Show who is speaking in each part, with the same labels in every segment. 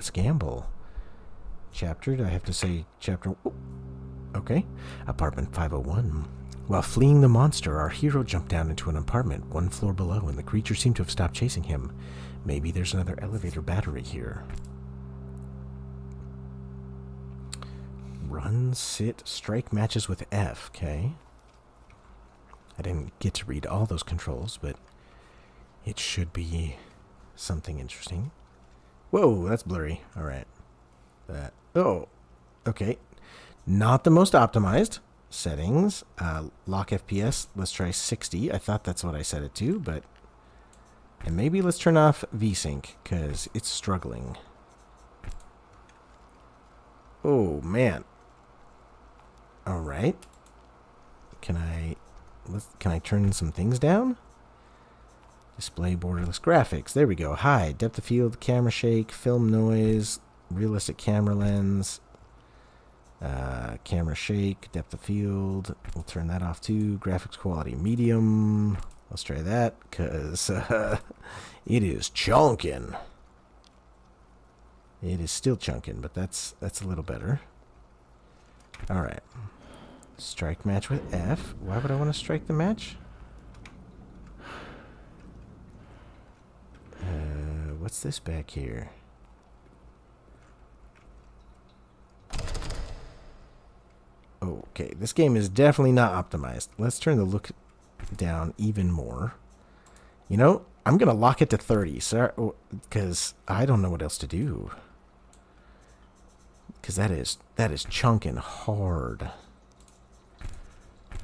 Speaker 1: let's gamble. Chapter, do I have to say chapter? Oh, okay. Apartment 501. While fleeing the monster, our hero jumped down into an apartment one floor below, and the creature seemed to have stopped chasing him. Maybe there's another elevator battery here. Run, sit, strike matches with F, okay. I didn't get to read all those controls, but it should be something interesting. Whoa, that's blurry. All right. Oh, okay. Not the most optimized. Settings. Lock FPS. Let's try 60. I thought that's what I set it to, but... And maybe let's turn off VSync, because it's struggling. Oh, man. All right. Can I turn some things down? Display borderless graphics. There we go. High. Depth of field, camera shake, film noise, realistic camera lens, camera shake, depth of field. We'll turn that off too. Graphics quality medium. Let's try that because it is chunkin'. It is still chunkin', but that's a little better. All right. Strike match with F. Why would I want to strike the match? What's this back here? Okay, this game is definitely not optimized. Let's turn the look down even more. You know, I'm going to lock it to 30, because I don't know what else to do. Because that is chunking hard.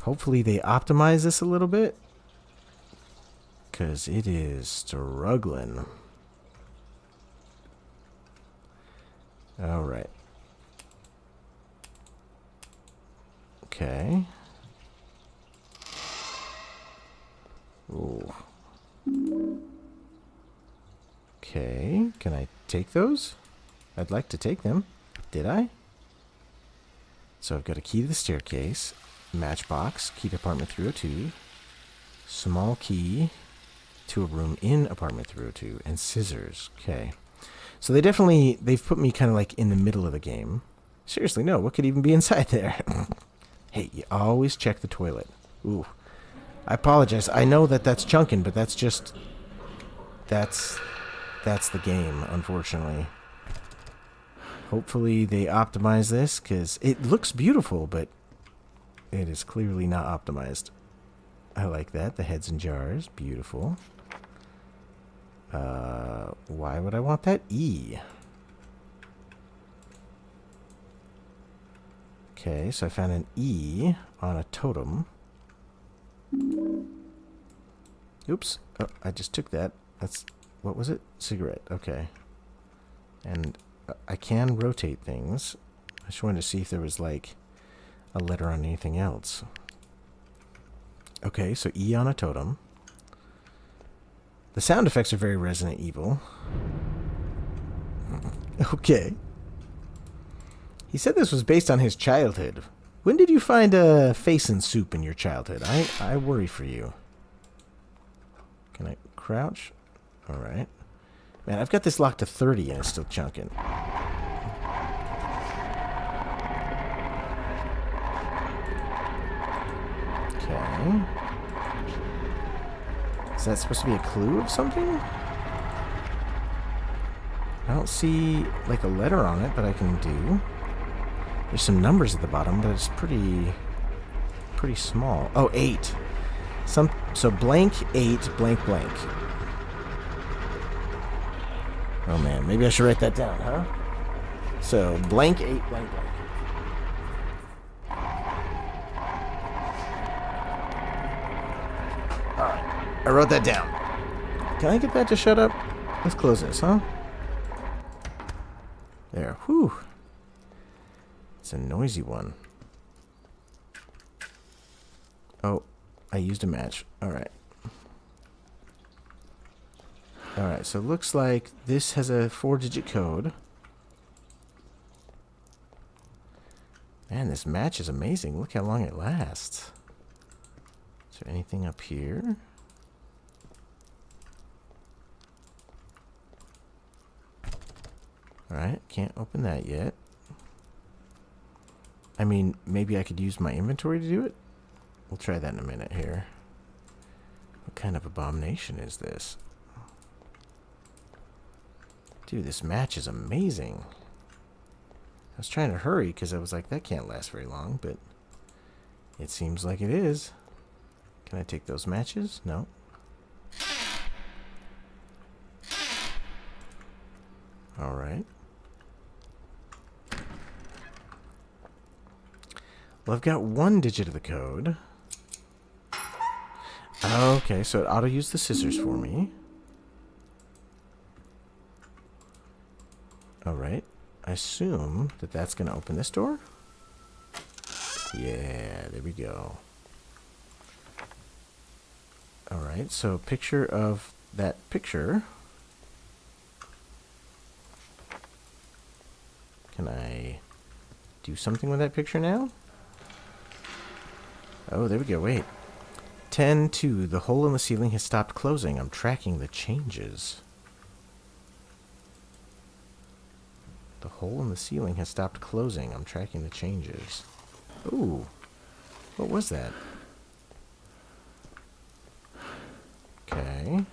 Speaker 1: Hopefully they optimize this a little bit, because it is struggling. All right. Okay. Ooh. Okay. Can I take those? I'd like to take them. Did I? So I've got a key to the staircase, matchbox, key to apartment 302, small key to a room in apartment 302, and scissors. Okay. So they've put me kind of like in the middle of the game. Seriously, no, what could even be inside there? Hey, you always check the toilet. Ooh. I apologize. I know that's chunkin', but that's the game, unfortunately. Hopefully they optimize this, because it looks beautiful, but it is clearly not optimized. I like that. The heads in jars. Beautiful. Why would I want that E? Okay, so I found an E on a totem. Oops. Oh, I just took that. What was it? Cigarette. Okay. And I can rotate things. I just wanted to see if there was like a letter on anything else. Okay, so E on a totem. The sound effects are very Resident Evil. Okay. He said this was based on his childhood. When did you find a face and soup in your childhood? I worry for you. Can I crouch? Alright. Man, I've got this locked to 30 and it's still chunking. Okay. Is that supposed to be a clue of something? I don't see like a letter on it that I can do. There's some numbers at the bottom, but it's pretty small. Oh, 8. So blank 8 blank blank. Oh man, maybe I should write that down, huh? So blank 8 blank blank. Alright, I wrote that down. Can I get that to shut up? Let's close this, huh? There, whew. It's a noisy one. Oh, I used a match. Alright. Alright, so it looks like this has a 4-digit code. Man, this match is amazing. Look how long it lasts. Is there anything up here? Alright, can't open that yet. I mean, maybe I could use my inventory to do it? We'll try that in a minute here. What kind of abomination is this? Dude, this match is amazing. I was trying to hurry because I was like, that can't last very long, but it seems like it is. Can I take those matches? No. Alright. Well, I've got one digit of the code. Okay, so it ought to use the scissors for me. Alright. I assume that that's going to open this door. Yeah, there we go. Alright, so picture of that picture. Can I do something with that picture now? Oh, there we go. Wait. 10-2. The hole in the ceiling has stopped closing. I'm tracking the changes. The hole in the ceiling has stopped closing. I'm tracking the changes. Ooh. What was that? Okay.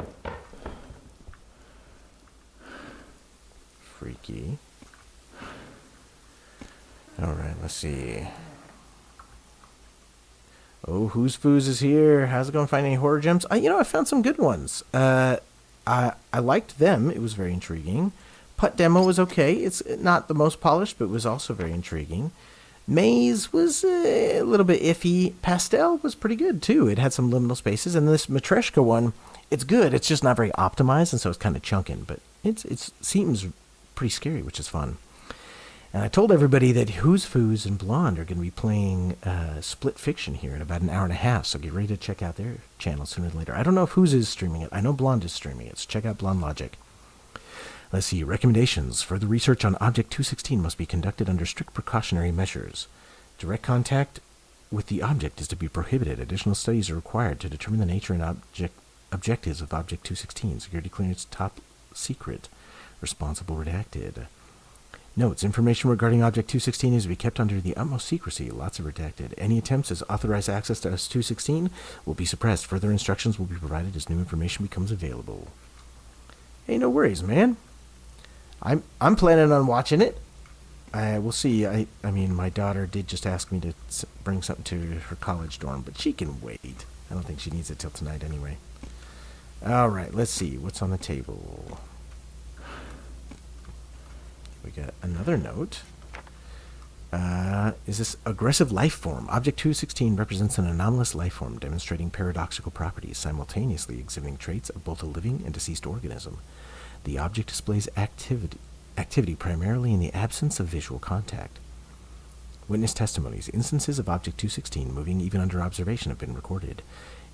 Speaker 1: Freaky. Alright, let's see. Oh, Who's Foos is here. How's it going? Find any horror gems? I found some good ones. I liked them. It was very intriguing. Putt demo was okay. It's not the most polished, but was also very intriguing. Maze was a little bit iffy. Pastel was pretty good, too. It had some liminal spaces. And this Matreshka one, it's good. It's just not very optimized, and so it's kind of chunking. But it seems pretty scary, which is fun. And I told everybody that Who's Foos and Blonde are going to be playing Split Fiction here in about an hour and a half, so get ready to check out their channel sooner than later. I don't know if Who's is streaming it. I know Blonde is streaming it, so check out Blonde Logic. Let's see. Recommendations. Further research on Object 216 must be conducted under strict precautionary measures. Direct contact with the object is to be prohibited. Additional studies are required to determine the nature and objectives of Object 216. Security clearance top secret. Responsible redacted. Notes. Information regarding Object 216 is to be kept under the utmost secrecy. Lots of redacted. Any attempts as authorized access to S216 will be suppressed. Further instructions will be provided as new information becomes available. Hey, no worries, man. I'm planning on watching it. We'll see. I mean, my daughter did just ask me to bring something to her college dorm, but she can wait. I don't think she needs it till tonight anyway. All right, let's see. What's on the table? We got another note. Is this aggressive life form? Object 216 represents an anomalous life form demonstrating paradoxical properties, simultaneously exhibiting traits of both a living and deceased organism. The object displays activity primarily in the absence of visual contact. Witness testimonies. Instances of Object 216 moving even under observation have been recorded.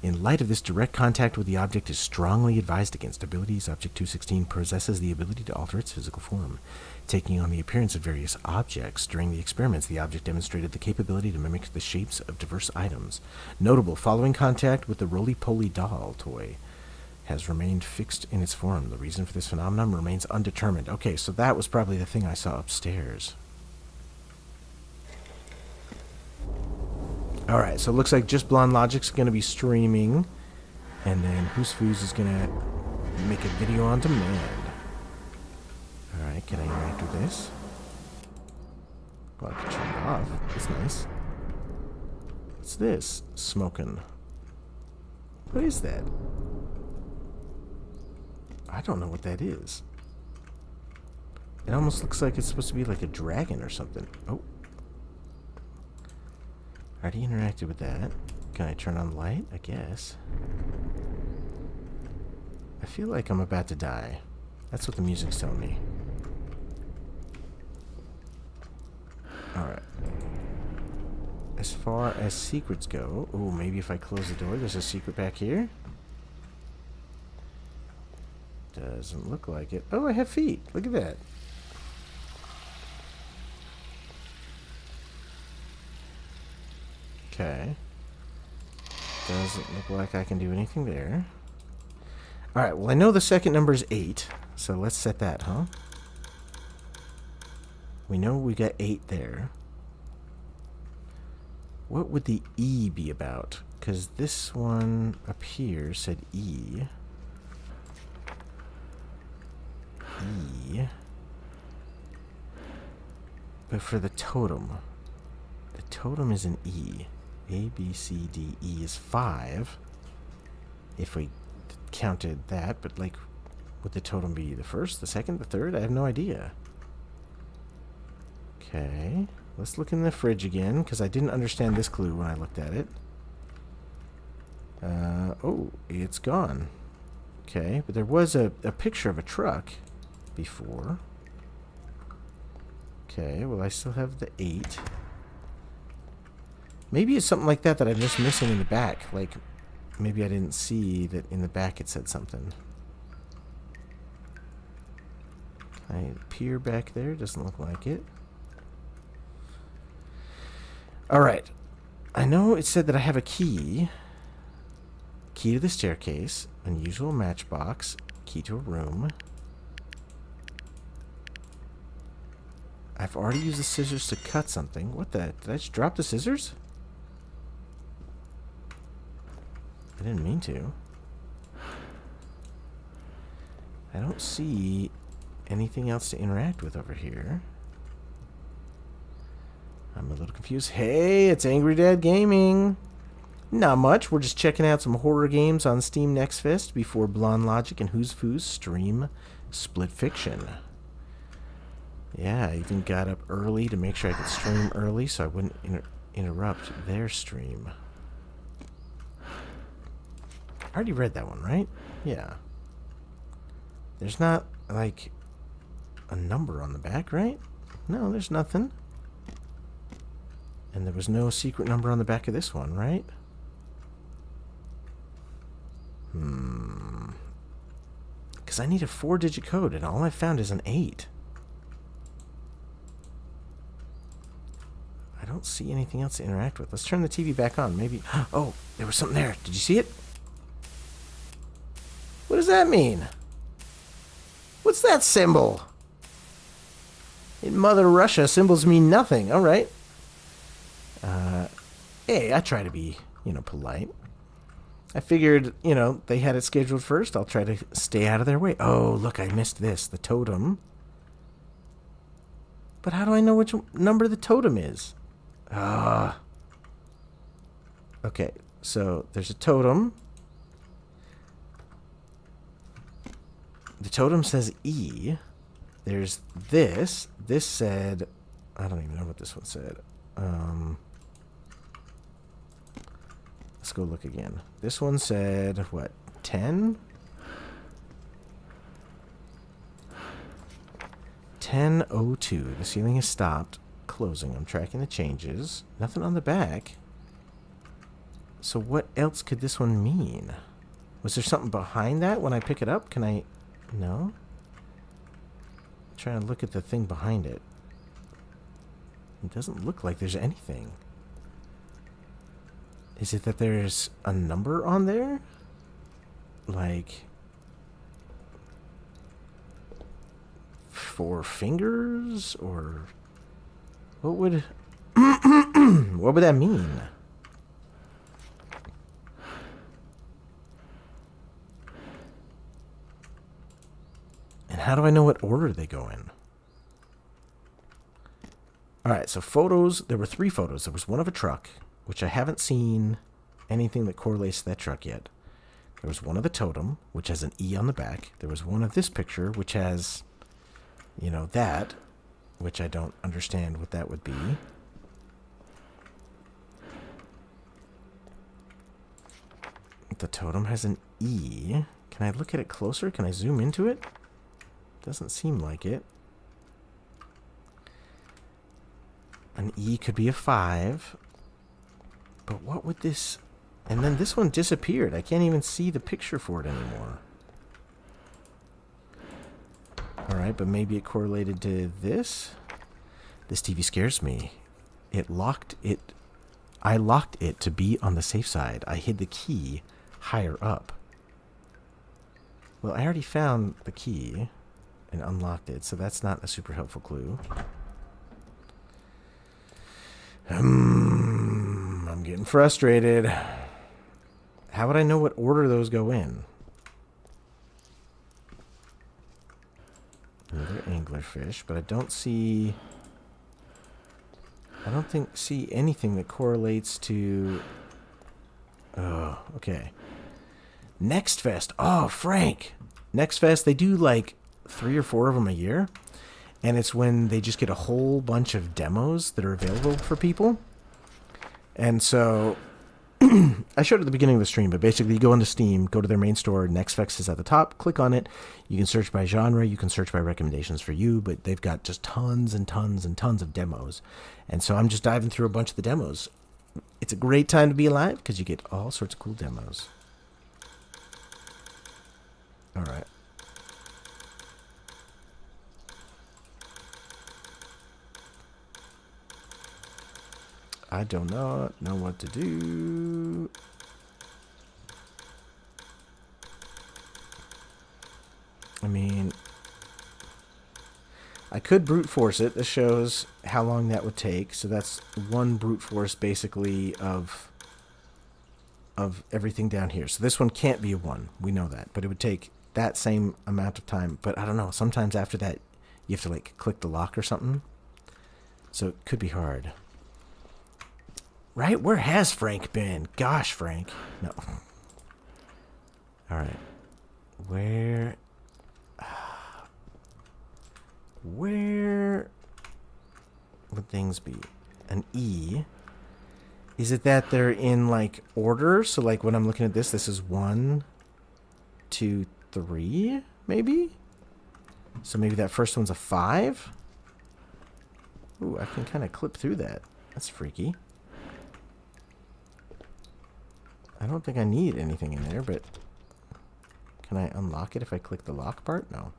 Speaker 1: In light of this, direct contact with the object is strongly advised against. Abilities. Object 216 possesses the ability to alter its physical form, taking on the appearance of various objects. During the experiments, the object demonstrated the capability to mimic the shapes of diverse items. Notable, following contact with the roly-poly doll toy has remained fixed in its form. The reason for this phenomenon remains undetermined. Okay, so that was probably the thing I saw upstairs. Alright, so it looks like just Blonde Logic's going to be streaming, and then Who's Foos is going to make a video on demand. Alright, can I interact with this? Well, I can turn it off. That's nice. What's this? Smoking. What is that? I don't know what that is. It almost looks like it's supposed to be like a dragon or something. Oh. I already interacted with that. Can I turn on the light? I guess. I feel like I'm about to die. That's what the music's telling me. Alright. As far as secrets go... Oh, maybe if I close the door, there's a secret back here? Doesn't look like it. Oh, I have feet. Look at that. Okay. Doesn't look like I can do anything there. Alright, well I know the second number is 8, so let's set that, huh? We know we got 8 there. What would the E be about? Because this one up here said E. E. But for the totem is an E. A, B, C, D, E is 5. If we counted that, but like, would the totem be the first, the second, the third? I have no idea. Okay. Let's look in the fridge again, because I didn't understand this clue when I looked at it. Oh, it's gone. Okay, but there was a picture of a truck before. Okay, well, I still have the 8. Maybe it's something like that I'm just missing in the back. Like, maybe I didn't see that in the back it said something. Can I peer back there? Doesn't look like it. Alright. I know it said that I have a key. Key to the staircase. Unusual matchbox. Key to a room. I've already used the scissors to cut something. What the? Did I just drop the scissors? I didn't mean to. I don't see anything else to interact with over here. I'm a little confused. Hey, it's Angry Dad Gaming. Not much. We're just checking out some horror games on Steam Next Fest before Blonde Logic and Who's Foos stream Split Fiction. Yeah, I even got up early to make sure I could stream early so I wouldn't interrupt their stream. I already read that one, right? Yeah. There's not, like, a number on the back, right? No, there's nothing. And there was no secret number on the back of this one, right? Because I need a 4-digit code, and all I found is an 8. I don't see anything else to interact with. Let's turn the TV back on. Maybe... Oh, there was something there. Did you see it? What does that mean? What's that symbol? In Mother Russia, symbols mean nothing. All right. Hey, I try to be, polite. I figured, they had it scheduled first. I'll try to stay out of their way. Oh, look, I missed this. The totem. But how do I know which number the totem is? Okay, so there's a totem. The totem says E. There's this. This said... I don't even know what this one said. Let's go look again. This one said, what, 10? 10:02. The ceiling is stopped. Closing. I'm tracking the changes. Nothing on the back. So what else could this one mean? Was there something behind that when I pick it up? Can I... No? I'm trying to look at the thing behind it. It doesn't look like there's anything. Is it that there's a number on there? Like... 4 fingers? Or... What would... What would that mean? And how do I know what order they go in? Alright, so photos. There were 3 photos. There was one of a truck, which I haven't seen anything that correlates to that truck yet. There was one of the totem, which has an E on the back. There was one of this picture, which has, that, which I don't understand what that would be. The totem has an E. Can I look at it closer? Can I zoom into it? Doesn't seem like it. An E could be a 5. But what would this... And then this one disappeared. I can't even see the picture for it anymore. Alright, but maybe it correlated to this? This TV scares me. I locked it to be on the safe side. I hid the key higher up. Well, I already found the key and unlocked it, so that's not a super helpful clue. I'm getting frustrated. How would I know what order those go in? Another anglerfish, but I don't see... I don't see anything that correlates to... Oh, okay. Next Fest. Oh, Frank. Next Fest, they do like 3 or 4 of them a year. And it's when they just get a whole bunch of demos that are available for people. And so I showed it at the beginning of the stream, but basically you go into Steam, go to their main store, Next Fest is at the top, click on it. You can search by genre, you can search by recommendations for you, but they've got just tons and tons and tons of demos. And so I'm just diving through a bunch of the demos. It's a great time to be alive because you get all sorts of cool demos. All right. I do not know what to do. I mean, I could brute force it. This shows how long that would take. So that's one brute force basically of everything down here. So this one can't be a 1. We know that. But it would take that same amount of time. But I don't know. Sometimes after that, you have to like click the lock or something. So it could be hard. Right? Where has Frank been? Gosh, Frank. No. Alright. Where would things be? An E. Is it that they're in, like, order? So, like, when I'm looking at this is 1, 2, 3, maybe? So maybe that first one's a 5? Ooh, I can kind of clip through that. That's freaky. I don't think I need anything in there, but... Can I unlock it if I click the lock part? No.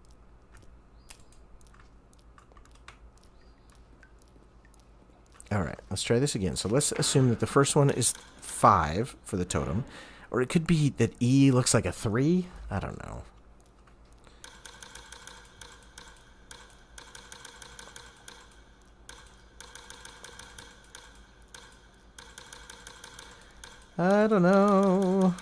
Speaker 1: Alright, let's try this again. So let's assume that the first one is 5 for the totem. Or it could be that E looks like a 3. I don't know. I don't know.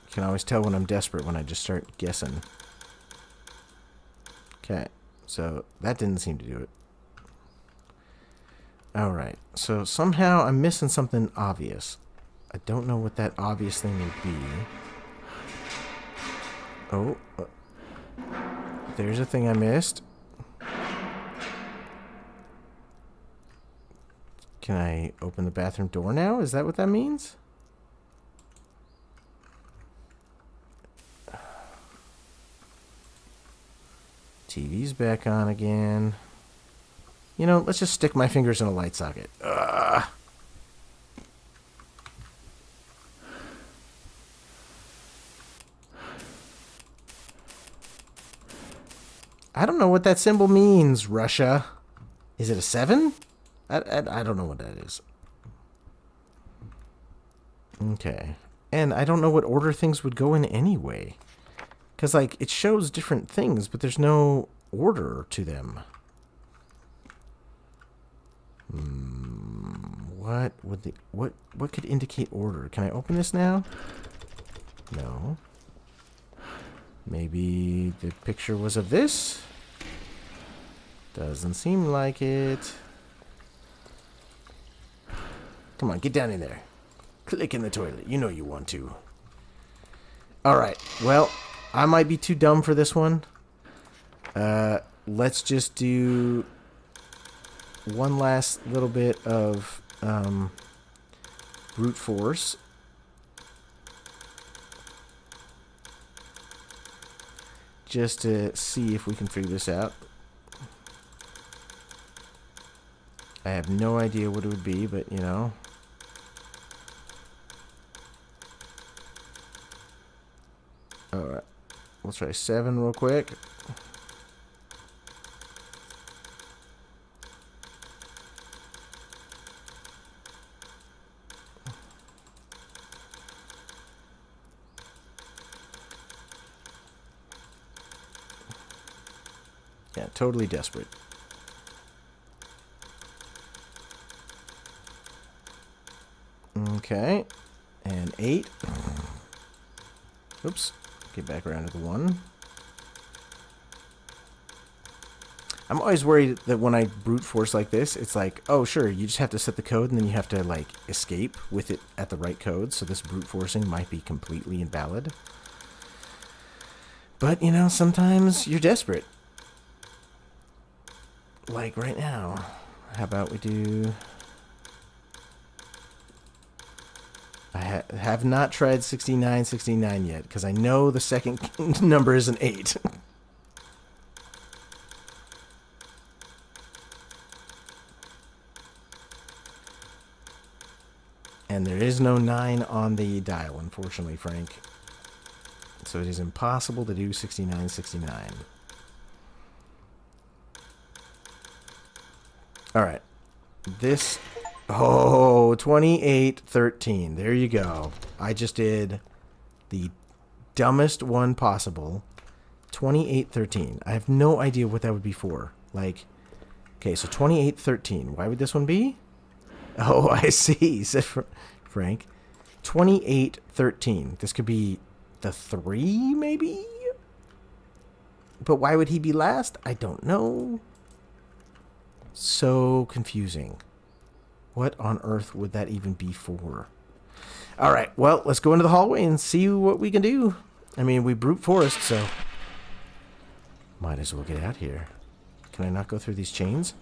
Speaker 1: You can always tell when I'm desperate when I just start guessing. Okay, so that didn't seem to do it. Alright, so somehow I'm missing something obvious. I don't know what that obvious thing would be. Oh, there's a thing I missed. Can I open the bathroom door now? Is that what that means? TV's back on again. You know, let's just stick my fingers in a light socket. Ugh. I don't know what that symbol means, Russia. Is it a 7? I don't know what that is. Okay. And I don't know what order things would go in anyway. Because, like, it shows different things, but there's no order to them. What would the... What could indicate order? Can I open this now? No. Maybe the picture was of this? Doesn't seem like it. Come on, get down in there. Click in the toilet. You know you want to. Alright, well, I might be too dumb for this one. Let's just do one last little bit of brute force. Just to see if we can figure this out. I have no idea what it would be, but, you know. Alright. We'll try 7 real quick. Yeah, totally desperate. Okay. And 8. Oops. Get back around to the 1. I'm always worried that when I brute force like this, it's like, oh, sure, you just have to set the code, and then you have to, like, escape with it at the right code, so this brute forcing might be completely invalid. But, you know, sometimes you're desperate. Like right now. How about we do... I have not tried 6969 yet, because I know the second number is an 8. And there is no 9 on the dial, unfortunately, Frank. So it is impossible to do 6969. Alright. This... Oh, 2813. There you go. I just did the dumbest one possible. 2813. I have no idea what that would be for. Like, okay, so 2813. Why would this one be? Oh, I see, said Frank. 2813. This could be the 3, maybe? But why would he be last? I don't know. So confusing. What on earth would that even be for? All right, well, let's go into the hallway and see what we can do. I mean, we brute forced, so might as well get out here. Can I not go through these chains?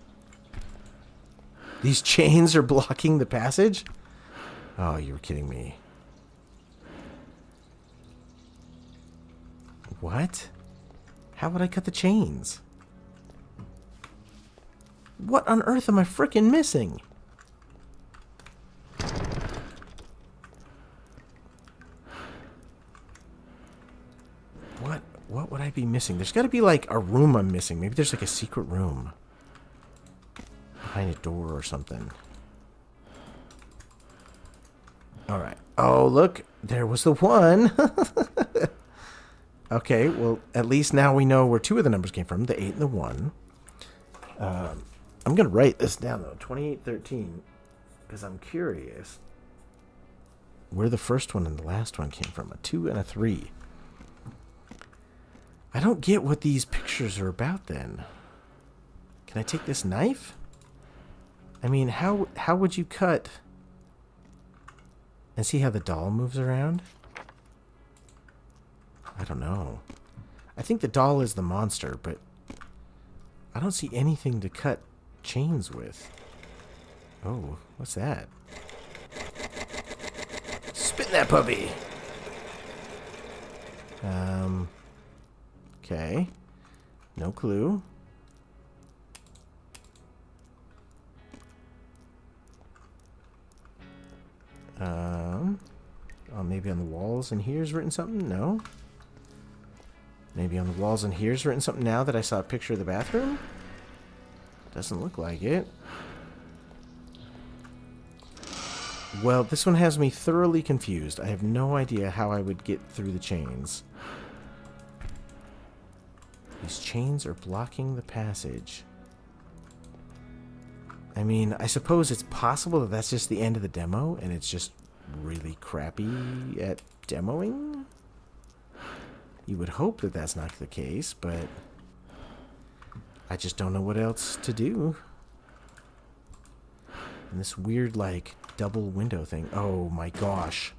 Speaker 1: These chains are blocking the passage? Oh, you were kidding me. What? How would I cut the chains? What on earth am I frickin' missing? What would I be missing? There's got to be like a room I'm missing. Maybe there's like a secret room behind a door or something. All right. Oh, look. There was the 1. Okay, well, at least now we know where 2 of the numbers came from, the 8 and the 1. I'm going to write this down, though, 2813, because I'm curious where the first one and the last one came from, a 2 and a 3. I don't get what these pictures are about, then. Can I take this knife? I mean, how would you cut... And see how the doll moves around? I don't know. I think the doll is the monster, but I don't see anything to cut chains with. Oh, what's that? Spit that puppy! Okay. No clue. Oh, maybe on the walls in here's written something? No. Maybe on the walls in here's written something now that I saw a picture of the bathroom? Doesn't look like it. Well, this one has me thoroughly confused. I have no idea how I would get through the chains. These chains are blocking the passage. I mean, I suppose it's possible that that's just the end of the demo, and it's just really crappy at demoing? You would hope that that's not the case, but I just don't know what else to do. And this weird, like, double window thing. Oh my gosh.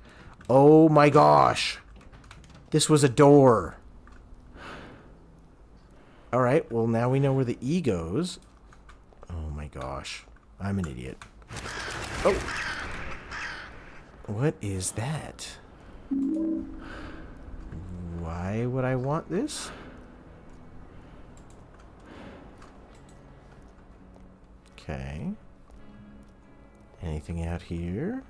Speaker 1: Oh my gosh. This was a door. Alright, well now we know where the E goes. Oh my gosh. I'm an idiot. Oh! What is that? Why would I want this? Okay. Anything out here?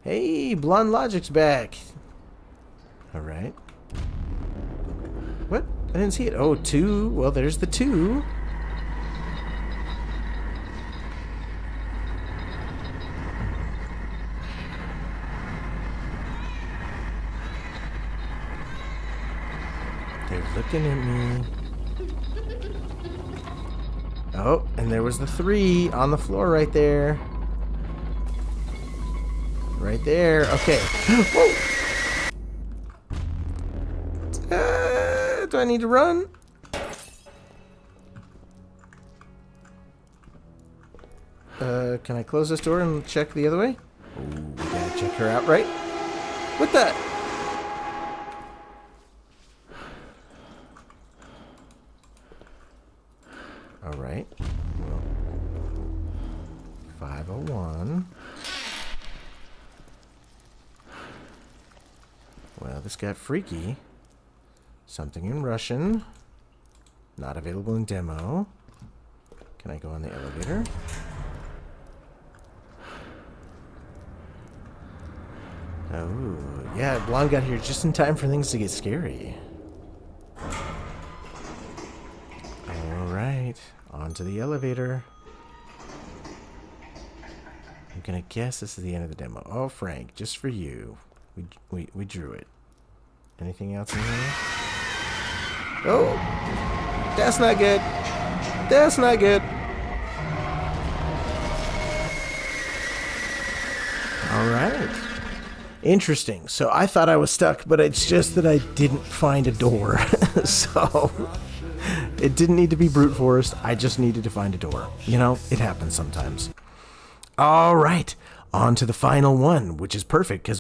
Speaker 1: Hey, Blonde Logic's back! Alright. What? I didn't see it. Oh, 2. Well, there's the 2. They're looking at me. Oh, and there was the 3 on the floor right there. Right there. Okay. Whoa! Do I need to run? Can I close this door and check the other way? Oh, we gotta check her out, right? What the? Alright. Well, 501. Well, this got freaky. Something in Russian. Not available in demo. Can I go on the elevator? Oh, yeah, Blonde got here just in time for things to get scary. Alright, onto the elevator. I'm gonna guess this is the end of the demo. Oh, Frank, just for you. We drew it. Anything else in here? Oh! That's not good! That's not good! Alright. Interesting. So I thought I was stuck, but it's just that I didn't find a door. So it didn't need to be brute force. I just needed to find a door. You know, it happens sometimes. All right. On to the final one, which is perfect because